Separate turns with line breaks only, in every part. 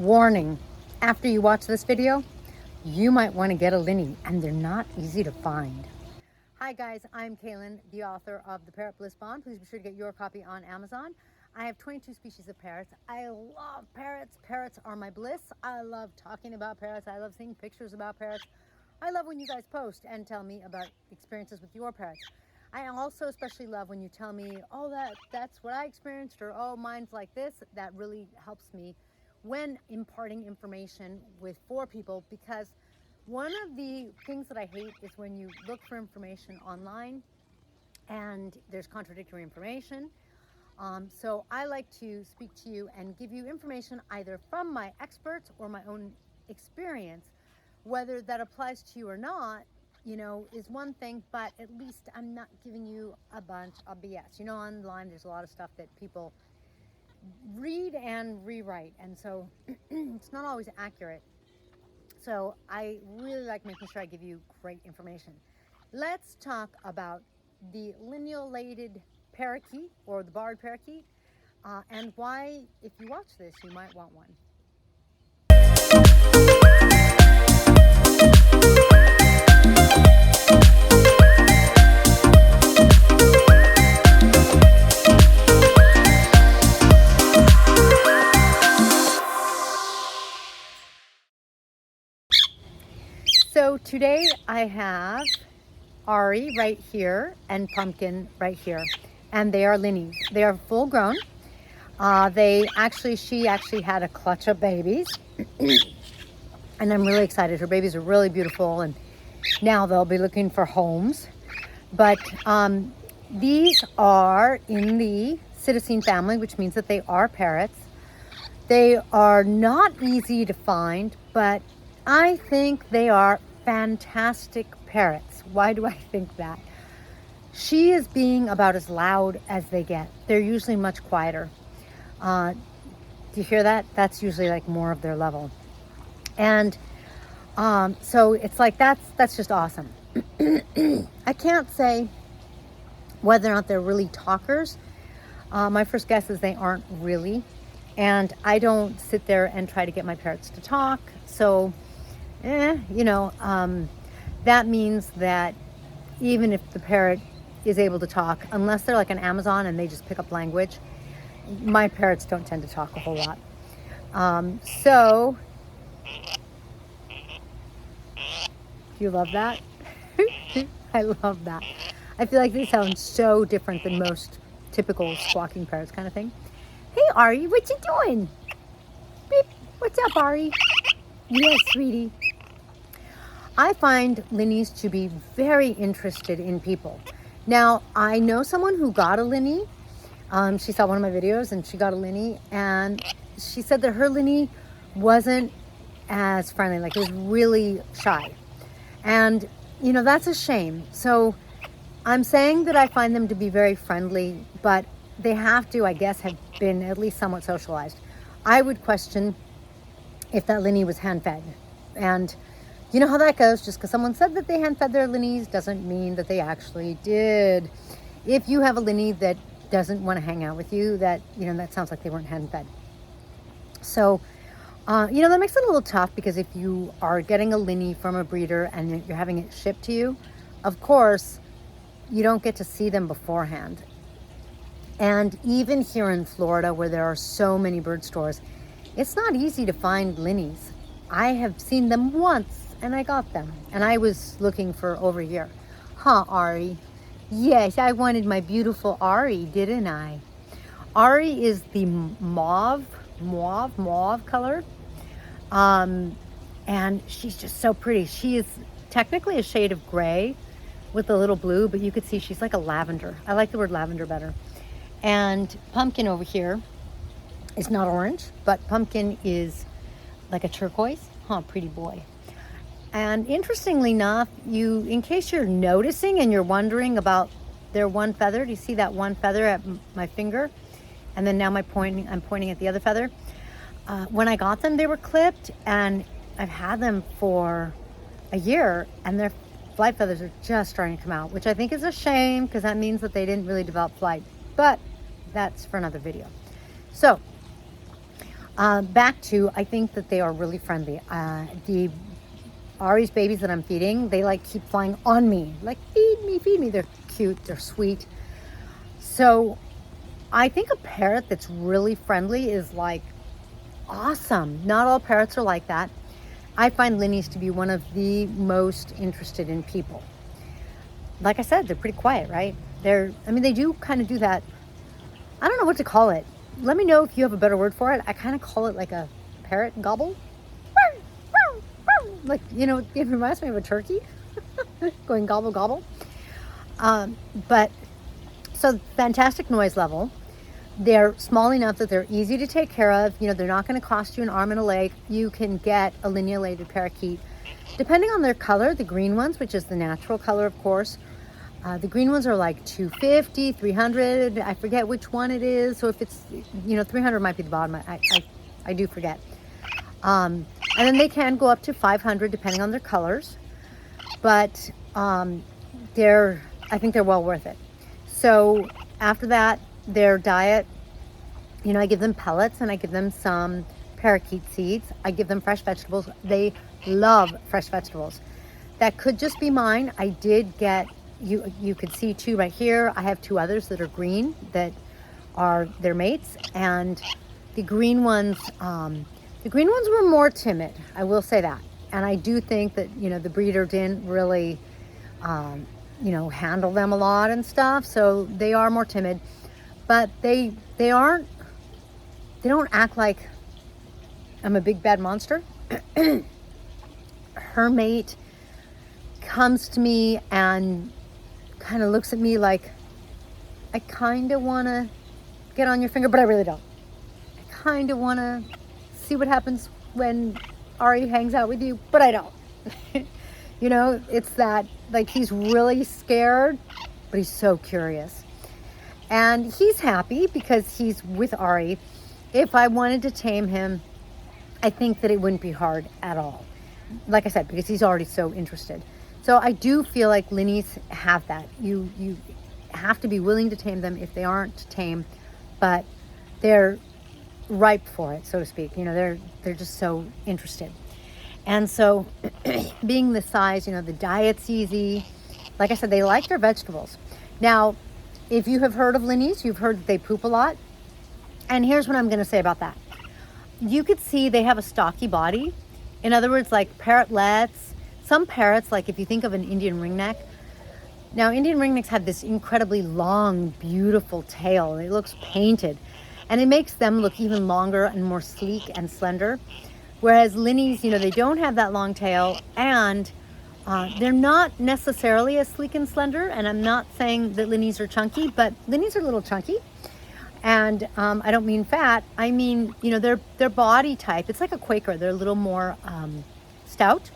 Warning, after you watch this video, you might want to get a Linnie, and they're not easy to find. Hi guys, I'm Kaylin, the author of the Parrot Bliss Bond. Please be sure to get your copy on Amazon. I have 22 species of parrots. I love parrots. Parrots are my bliss. I love talking about parrots. I love seeing pictures about parrots. I love when you guys post and tell me about experiences with your parrots. I also especially love when you tell me, oh, that's what I experienced, or oh, mine's like this. That really helps me when imparting information for people, because one of the things that I hate is when you look for information online and there's contradictory information. So I like to speak to you and give you information either from my experts or my own experience. Whether that applies to you or not, you know, is one thing, but at least I'm not giving you a bunch of BS. You know, online there's a lot of stuff that people read and rewrite, and so it's not always accurate. So I really like making sure I give you great information. Let's talk about the Lineolated Parakeet, or the barred parakeet, and why, if you watch this, you might want one. So today I have Ari right here and Pumpkin right here, and they are Linnies. They are full grown. She actually had a clutch of babies, and I'm really excited. Her babies are really beautiful, and now they'll be looking for homes. But these are in the citizen family, which means that they are parrots. They are not easy to find, but I think they are fantastic parrots. Why do I think that? She is being about as loud as they get. They're usually much quieter. Do you hear that? That's usually like more of their level. And so it's like, that's just awesome. I can't say whether or not they're really talkers. My first guess is they aren't really. And I don't sit there and try to get my parrots to talk. So, you know, that means that even if the parrot is able to talk, unless they're like an Amazon and they just pick up language, my parrots don't tend to talk a whole lot. So, you love that? I love that. I feel like they sound so different than most typical squawking parrots kind of thing. Hey, Ari, what you doing? Beep. What's up, Ari? Yes, sweetie. I find Linnies to be very interested in people. Now, I know someone who got a Linnie. She saw one of my videos and she got a Linnie, and she said that her Linnie wasn't as friendly, like it was really shy. And, you know, that's a shame. So I'm saying that I find them to be very friendly, but they have to, I guess, have been at least somewhat socialized. I would question if that Linnie was hand-fed. And you know how that goes. Just because someone said that they hand-fed their Linnies doesn't mean that they actually did. If you have a Linnie that doesn't want to hang out with you, that, you know, that sounds like they weren't hand-fed. So, you know, that makes it a little tough, because if you are getting a Linnie from a breeder and you're having it shipped to you, of course, you don't get to see them beforehand. And even here in Florida, where there are so many bird stores, it's not easy to find Linnies. I have seen them once and I got them, and I was looking for over a year. Huh, Ari? Yes, I wanted my beautiful Ari, didn't I? Ari is the mauve color. And she's just so pretty. She is technically a shade of gray with a little blue, but you could see she's like a lavender. I like the word lavender better. And Pumpkin over here is not orange, but Pumpkin is like a turquoise. Huh, pretty boy. And interestingly enough, in case you're noticing and you're wondering about their one feather, do you see that one feather at my finger? And then now I'm pointing at the other feather. When I got them, they were clipped, and I've had them for a year, and their flight feathers are just starting to come out, which I think is a shame, because that means that they didn't really develop flight. But that's for another video. So Back to, I think that they are really friendly. The Ari's babies that I'm feeding, they like keep flying on me, like feed me, feed me. They're cute, they're sweet. So I think a parrot that's really friendly is like awesome. Not all parrots are like that. I find Linnies to be one of the most interested in people. Like I said, they're pretty quiet, right? They do kind of do that. I don't know what to call it. Let me know if you have a better word for it. I kind of call it like a parrot gobble. Like, it reminds me of a turkey going gobble, gobble. But so fantastic noise level. They're small enough that they're easy to take care of. They're not going to cost you an arm and a leg. You can get a lineolated parakeet. Depending on their color, the green ones, which is the natural color, of course, the green ones are like $250, $300. I forget which one it is. So if it's, $300 might be the bottom. I do forget. And then they can go up to $500 depending on their colors. But I think they're well worth it. So after that, their diet, I give them pellets and I give them some parakeet seeds. I give them fresh vegetables. They love fresh vegetables. That could just be mine. I did get, you could see two right here. I have two others that are green that are their mates, and the green ones were more timid. I will say that. And I do think that, the breeder didn't really, handle them a lot and stuff. So they are more timid, but they don't act like I'm a big bad monster. Her mate comes to me and kind of looks at me like, I kind of want to get on your finger, but I really don't. I kind of want to see what happens when Ari hangs out with you, but I don't. It's that, like, he's really scared, but he's so curious. And he's happy because he's with Ari. If I wanted to tame him, I think that it wouldn't be hard at all. Like I said, because he's already so interested. So I do feel like Linnies have that. You have to be willing to tame them if they aren't tame, but they're ripe for it, so to speak. They're just so interested. And so being the size, the diet's easy. Like I said, they like their vegetables. Now, if you have heard of Linnies, you've heard that they poop a lot. And here's what I'm going to say about that. You could see they have a stocky body. In other words, like parrotlets, some parrots, like if you think of an Indian ringneck. Now, Indian ringnecks have this incredibly long, beautiful tail. It looks painted. And it makes them look even longer and more sleek and slender. Whereas Linnies, they don't have that long tail, and they're not necessarily as sleek and slender. And I'm not saying that Linnies are chunky, but Linnies are a little chunky. And I don't mean fat. I mean, their body type, it's like a Quaker. They're a little more stout.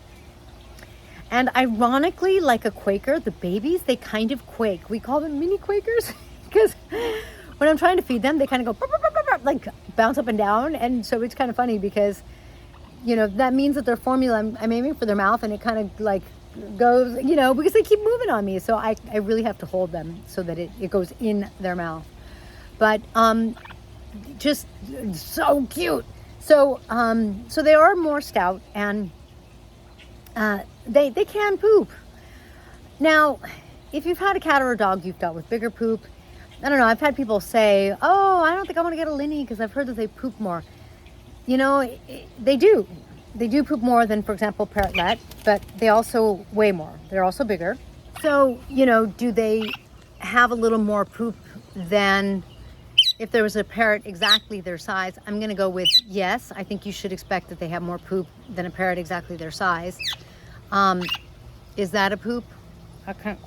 And ironically, like a Quaker, the babies, they kind of quake. We call them mini Quakers because when I'm trying to feed them, they kind of go burp, burp, burp, burp, burp, like bounce up and down. And so it's kind of funny because, that means that their formula, I'm aiming for their mouth, and it kind of like goes, because they keep moving on me. So I really have to hold them so that it goes in their mouth. But just so cute. So they are more stout, and they can poop. Now, if you've had a cat or a dog, you've dealt with bigger poop. I don't know. I've had people say, "Oh, I don't think I want to get a Linnie because I've heard that they poop more." They do. They do poop more than, for example, parrotlet, but they also weigh more. They're also bigger. So, do they have a little more poop than if there was a parrot exactly their size? I'm going to go with yes. I think you should expect that they have more poop than a parrot exactly their size. Is that a poop? I can't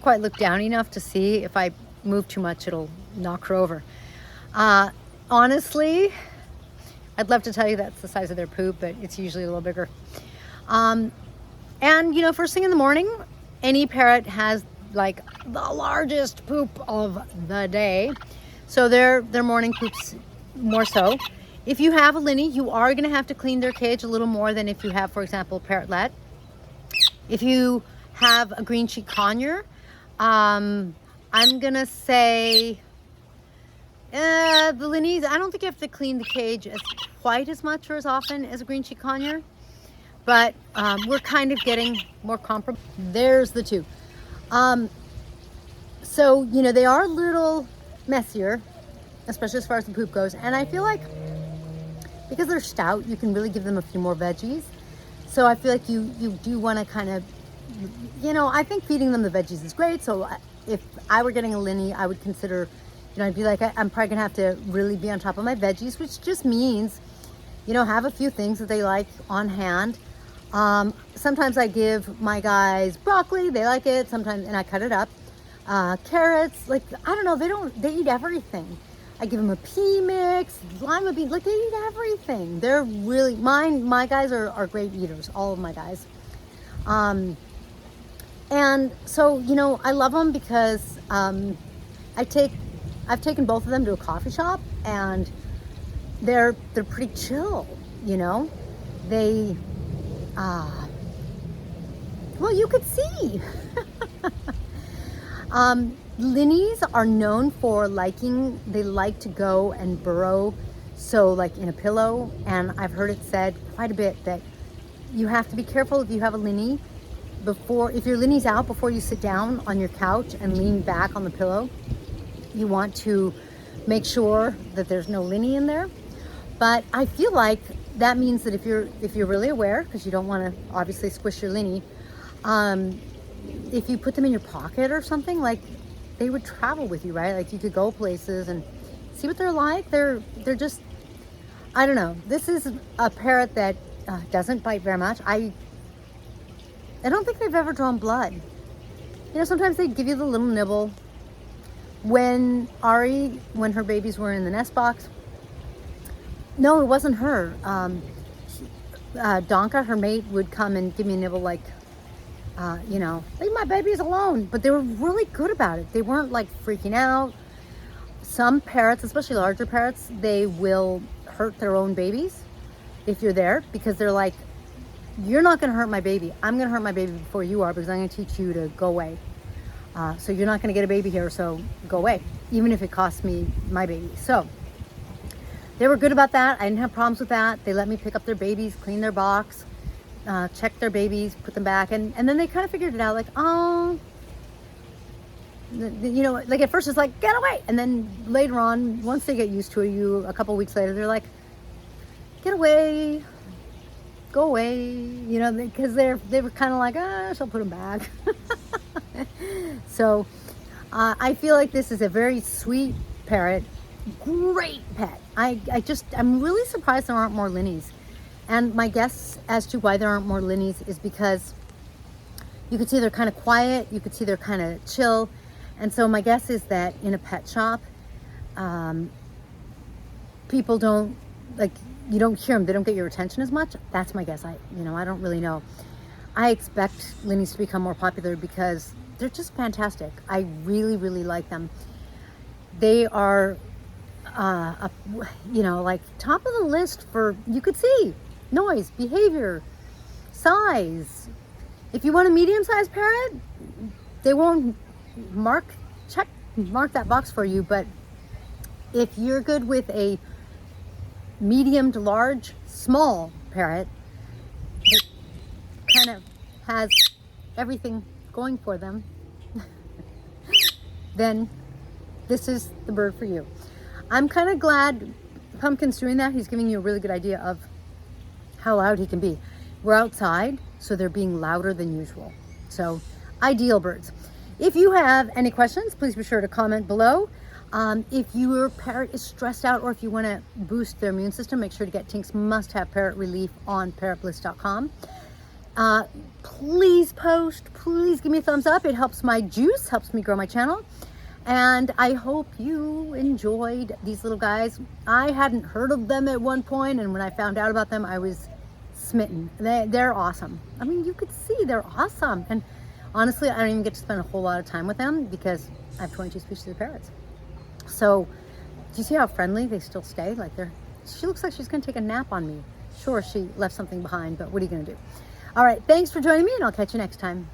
quite look down enough to see. If I move too much, it'll knock her over. Honestly, I'd love to tell you that's the size of their poop, but it's usually a little bigger. And first thing in the morning, any parrot has like the largest poop of the day. So their morning poops more so. If you have a Linnie, you are going to have to clean their cage a little more than if you have, for example, parrotlet. If you have a green cheek conure, I'm going to say Yeah, the Linnies, I don't think you have to clean the cage quite as much or as often as a green cheek conure, but we're kind of getting more comparable. There's the two. So, you know, they are a little messier, especially as far as the poop goes. And I feel like because they're stout, you can really give them a few more veggies. So I feel like you do want to kind of, you know, I think feeding them the veggies is great. So if I were getting a Linnie, I would consider, you know, I'd be like, I'm probably gonna have to really be on top of my veggies, which just means, you know, have a few things that they like on hand. Sometimes I give my guys broccoli, they like it sometimes, and I cut it up. Carrots, like, I don't know, they eat everything. I give them a pea mix, lima beans, like they eat everything. They're really, my guys are great eaters, all of my guys. And so, you know, I love them because I've taken both of them to a coffee shop, and they're pretty chill, you know. They, well, you could see. Linnies are known for they like to go and burrow, so like in a pillow, and I've heard it said quite a bit that you have to be careful if you have a Linnie if your Linnie's out, before you sit down on your couch and lean back on the pillow, you want to make sure that there's no Linnie in there. But I feel like that means that if you're really aware, because you don't want to obviously squish your Linnie, if you put them in your pocket or something, like they would travel with you, right? Like you could go places and see what they're like. They're just, I don't know. This is a parrot that doesn't bite very much. I don't think they've ever drawn blood. You know, sometimes they give you the little nibble. When her babies were in the nest box, no, it wasn't her. Donka, her mate, would come and give me a nibble, like, you know, leave my babies alone. But they were really good about it. They weren't like freaking out. Some parrots, especially larger parrots, they will hurt their own babies if you're there, because they're like, you're not going to hurt my baby. I'm going to hurt my baby before you are, because I'm going to teach you to go away. So you're not going to get a baby here, so go away, even if it costs me my baby. So they were good about that. I didn't have problems with that. They let me pick up their babies, clean their box, check their babies, put them back. And then they kind of figured it out, like, oh, you know, like at first it's like, get away. And then later on, once they get used to you, a couple weeks later, they're like, get away, go away, you know, because they were kind of like, she'll put them back. So I feel like this is a very sweet parrot, great pet. I'm really surprised there aren't more Linnies. And my guess as to why there aren't more Linnies is because you could see they're kind of quiet, you could see they're kind of chill. And so my guess is that in a pet shop, people don't, like, you don't hear them, they don't get your attention as much. That's my guess. I don't really know. I expect Linnies to become more popular because they're just fantastic. I really, really like them. They are, you know, like top of the list for, you could see, noise, behavior, size. If you want a medium-sized parrot, they won't mark that box for you. But if you're good with a medium to large, small parrot that kind of has everything going for them, then this is the bird for you. I'm kind of glad Pumpkin's doing that. He's giving you a really good idea of how loud he can be. We're outside, so they're being louder than usual. So, ideal birds. If you have any questions, please be sure to comment below. If your parrot is stressed out, or if you want to boost their immune system, make sure to get Tink's must-have parrot relief on parrotbliss.com. Please post, please give me a thumbs up. It helps my juice, helps me grow my channel. And I hope you enjoyed these little guys. I hadn't heard of them at one point, and when I found out about them, I was smitten. They're awesome. I mean, you could see they're awesome. And honestly, I don't even get to spend a whole lot of time with them because I have 22 species of parrots. So, do you see how friendly they still stay? Like she looks like she's gonna take a nap on me. Sure, she left something behind, but what are you gonna do? All right, thanks for joining me, and I'll catch you next time.